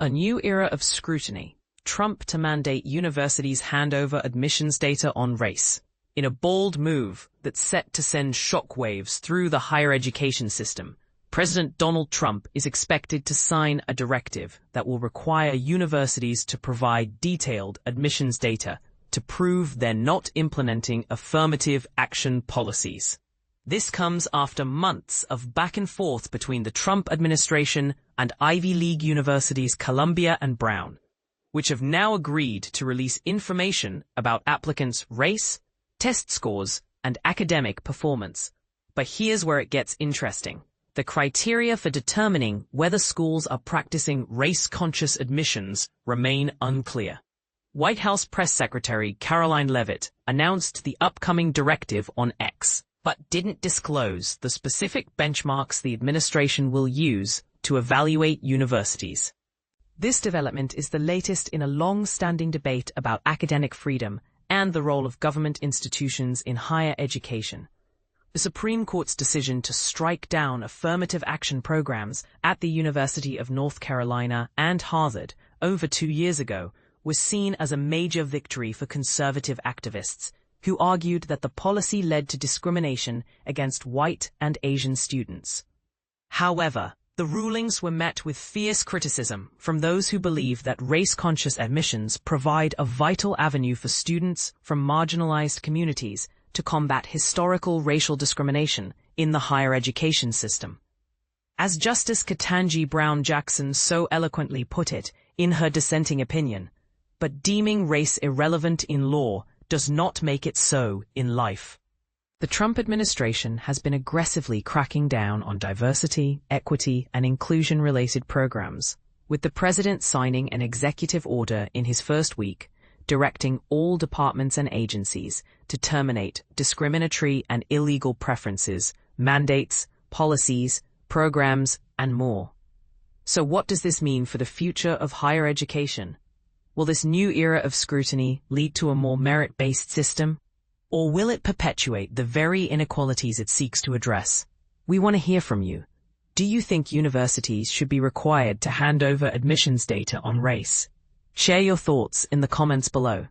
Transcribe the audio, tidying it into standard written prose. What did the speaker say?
A new era of scrutiny. Trump to mandate universities hand over admissions data on race. In a bold move that's set to send shockwaves through the higher education system, President Donald Trump is expected to sign a directive that will require universities to provide detailed admissions data to prove they're not implementing affirmative action policies. This comes after months of back and forth between the Trump administration and Ivy League universities Columbia and Brown, which have now agreed to release information about applicants' race, test scores, and academic performance. But here's where it gets interesting. The criteria for determining whether schools are practicing race-conscious admissions remain unclear. White House Press Secretary Caroline Leavitt announced the upcoming directive on X, but didn't disclose the specific benchmarks the administration will use to evaluate universities. This development is the latest in a long-standing debate about academic freedom and the role of government institutions in higher education. The Supreme Court's decision to strike down affirmative action programs at the University of North Carolina and Harvard over 2 years ago was seen as a major victory for conservative activists who argued that the policy led to discrimination against white and Asian students. However, the rulings were met with fierce criticism from those who believe that race-conscious admissions provide a vital avenue for students from marginalized communities to combat historical racial discrimination in the higher education system. As Justice Ketanji Brown Jackson so eloquently put it in her dissenting opinion, but deeming race irrelevant in law does not make it so in life. The Trump administration has been aggressively cracking down on diversity, equity, and inclusion-related programs, with the president signing an executive order in his first week directing all departments and agencies to terminate discriminatory and illegal preferences, mandates, policies, programs, and more. So what does this mean for the future of higher education? Will this new era of scrutiny lead to a more merit-based system? Or will it perpetuate the very inequalities it seeks to address? We want to hear from you. Do you think universities should be required to hand over admissions data on race? Share your thoughts in the comments below.